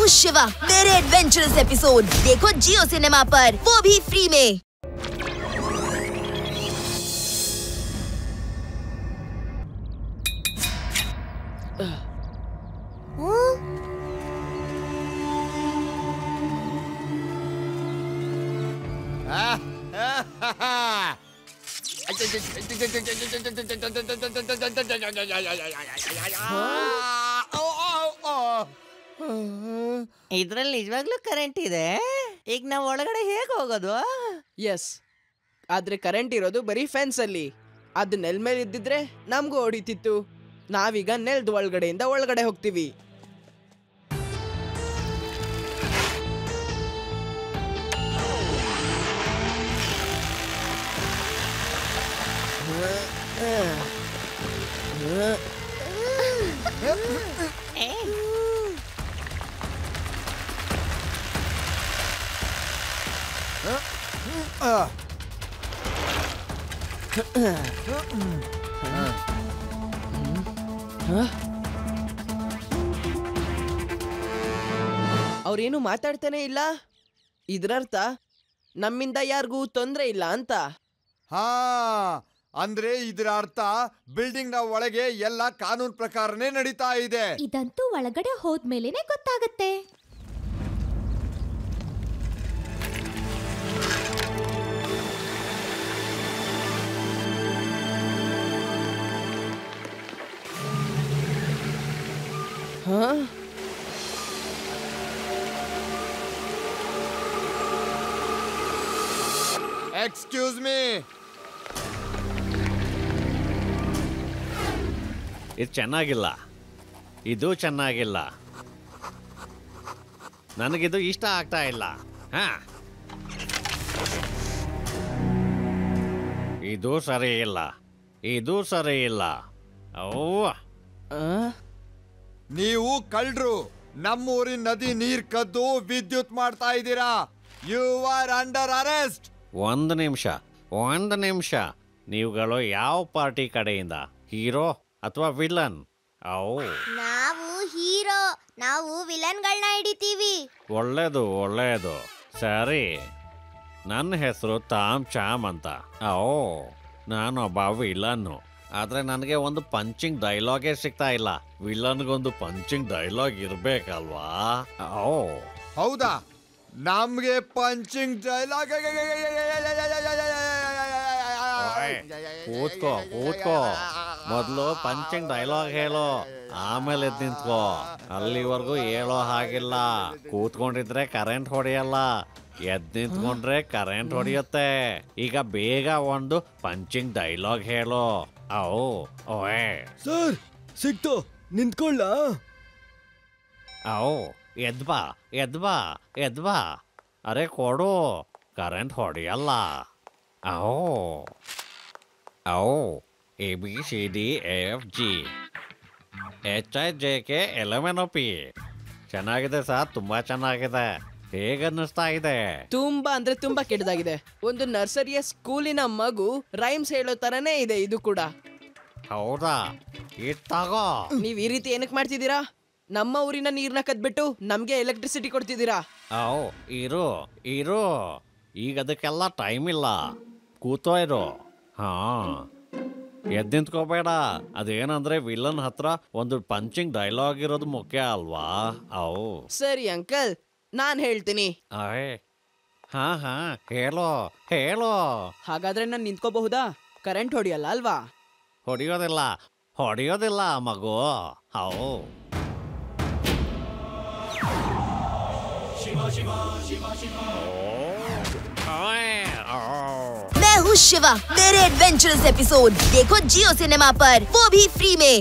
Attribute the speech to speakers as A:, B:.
A: हूँ शिवा। मेरे adventurous episode देखो जियो सिनेमा पर, वो भी फ्री में।
B: ಇದ್ರಲ್ಲಿ ನಿಜವಾಗ್ಲೂ ಕರೆಂಟ್ ಇದೆ. ಈಗ ನಾವ್ ಒಳಗಡೆ ಹೇಗ್ ಹೋಗೋದು?
C: ಎಸ್, ಆದ್ರೆ ಕರೆಂಟ್ ಇರೋದು ಬರೀ ಫೆನ್ಸ್ ಅಲ್ಲಿ. ಅದು ನೆಲ್ ಮೇಲೆ ಇದ್ದಿದ್ರೆ ನಮ್ಗೂ ಹೊಡಿತಿತ್ತು. ನಾವೀಗ ನೆಲ್ದ ಒಳಗಡೆಯಿಂದ ಒಳಗಡೆ ಹೋಗ್ತೀವಿ. ಅವ್ರೇನು ಮಾತಾಡ್ತಾನೆ ಇಲ್ಲ. ಇದ್ರರ್ಥ ನಮ್ಮಿಂದ ಯಾರಿಗೂ ತೊಂದ್ರೆ ಇಲ್ಲ ಅಂತ.
D: ಹಾ, ಅಂದ್ರೆ ಇದರ ಅರ್ಥ ಬಿಲ್ಡಿಂಗ್ ನ ಒಳಗೆ ಎಲ್ಲ ಕಾನೂನು ಪ್ರಕಾರನೇ ನಡೀತಾ ಇದೆ.
E: ಇದಂತೂ ಒಳಗಡೆ ಹೋದ್ಮೇಲೆನೆ ಗೊತ್ತಾಗತ್ತೆ.
D: Excuse me.
F: ಇದು ಚೆನ್ನಾಗಿಲ್ಲ, ಇದು ಚೆನ್ನಾಗಿಲ್ಲ, ನನಗಿದು ಇಷ್ಟ ಆಗ್ತಾ ಇಲ್ಲ. ಹಾ, ಇದು ಸರಿ ಇಲ್ಲ, ಇದು ಸರಿ ಇಲ್ಲ. ಅವ್ವ,
D: ನೀವು ಕಳ್ರು. ನಮ್ಮೂರಿನ ನದಿ ನೀರ್ ಕದ್ದು ವಿದ್ಯುತ್ ಮಾಡ್ತಾ ಇದ್ದೀರಾ. You are under arrest.
F: ಒಂದು ನಿಮಿಷ, ನೀವುಗಳು ಯಾವ ಪಾರ್ಟಿ ಕಡೆಯಿಂದ, ಹೀರೋ ಅಥವಾ ವಿಲನ್?
G: ನಾವು ಹೀರೋ, ನಾವು ವಿಲನ್ಗಳನ್ನ ಹಿಡಿತೀವಿ.
F: ಒಳ್ಳೇದು. ಸರಿ, ನನ್ನ ಹೆಸರು ತಾಮ್ ಚಾಮ್ ಅಂತ. ನಾನೊಬ್ಬ ವಿಲನ್ನು. ಆದ್ರೆ ನನಗೆ ಒಂದು ಪಂಚಿಂಗ್ ಡೈಲಾಗೇ ಸಿಗ್ತಾ ಇಲ್ಲ. ವಿಲನ್ಗೊಂದು ಪಂಚಿಂಗ್ ಡೈಲಾಗ್ ಇರ್ಬೇಕಲ್ವಾ?
D: ಹೌದಾ? ನಮ್ಗೆ ಪಂಚಿಂಗ್ ಡೈಲಾಗ್.
F: ಕೂತ್ಕೋ. ಮೊದಲು ಪಂಚಿಂಗ್ ಡೈಲಾಗ್ ಹೇಳೋ, ಆಮೇಲೆ ಎದ್ದು ನಿಂತ್ಕೋ. ಅಲ್ಲಿವರೆಗೂ ಹೇಳೋ ಹಾಗಿಲ್ಲ. ಕೂತ್ಕೊಂಡಿದ್ರೆ ಕರೆಂಟ್ ಹೊಡೆಯಲ್ಲ, ಎದ್ದು ನಿಂತ್ಕೊಂಡ್ರೆ ಕರೆಂಟ್ ಹೊಡೆಯುತ್ತೆ. ಈಗ ಬೇಗ ಒಂದು ಪಂಚಿಂಗ್ ಡೈಲಾಗ್ ಹೇಳೋ.
H: ಸರ್, ಸಿಕ್ತು, ನಿಂತ್ಕೊಳ್ಳ.
F: ಎದ್ಬಾ. ಅರೆ ಕೊಡು, ಕರೆಂಟ್ ಹೊಡೆಯಲ್ಲ. ABCD EFG HIJK LMNOP. ಚೆನ್ನಾಗಿದೆ ಸರ್, ತುಂಬಾ ಚೆನ್ನಾಗಿದೆ. ಹೇಗನ್ನಿಸ್ತಾ ಇದೆ?
C: ತುಂಬಾ ಅಂದ್ರೆ ತುಂಬಾ ಕೆಟ್ಟದಾಗಿದೆ. ಒಂದು ನರ್ಸರಿಯ ಸ್ಕೂಲಿನ ಮಗು ರೈಮ್ಸ್ ಹೇಳೋ ತರನೇ ಇದೆ ಇದು ಕೂಡ.
F: ಹೌದಾ? ಇಟ್ಟಾಗೋ.
C: ನೀವ್ ಈ ರೀತಿ ಏನಕ್ಕೆ ಮಾಡ್ತಿದ್ದೀರಾ? ನಮ್ಮ ಊರಿನ ನೀರ್ನ ಕದ್ಬಿಟ್ಟು ನಮ್ಗೆ ಎಲೆಕ್ಟ್ರಿಸಿಟಿ ಕೊಡ್ತಿದ್ದೀರಾ?
F: ಇರು, ಈಗ ಅದಕ್ಕೆಲ್ಲ ಟೈಮ್ ಇಲ್ಲ. ಕೂತೋ ಇರು. ಹಾ, ಎದ್ದು ನಿಂತ್ಕೋಬೇಡ. ಅದೇನಂದ್ರೆ ವಿಲನ್ ಹತ್ರ ಒಂದು ಪಂಚಿಂಗ್ ಡೈಲಾಗ್ ಇರೋದು ಮುಖ್ಯ ಅಲ್ವಾ?
C: ಸರಿ ಅಂಕಲ್, ನಾನ್ ಹೇಳ್ತೀನಿ.
F: ಹಾ, ಹೇಳೋ.
C: ಹಾಗಾದ್ರೆ ನಾನು ನಿಂತ್ಕೋಬಹುದಾ? ಕರೆಂಟ್ ಹೊಡಿಯಲ್ಲ ಅಲ್ವಾ?
F: ಹೊಡಿಯೋದಿಲ್ಲ ಮಗು.
A: मैं हूँ शिवा। मेरे एडवेंचरस एपिसोड देखो जियो सिनेमा पर, वो भी फ्री में।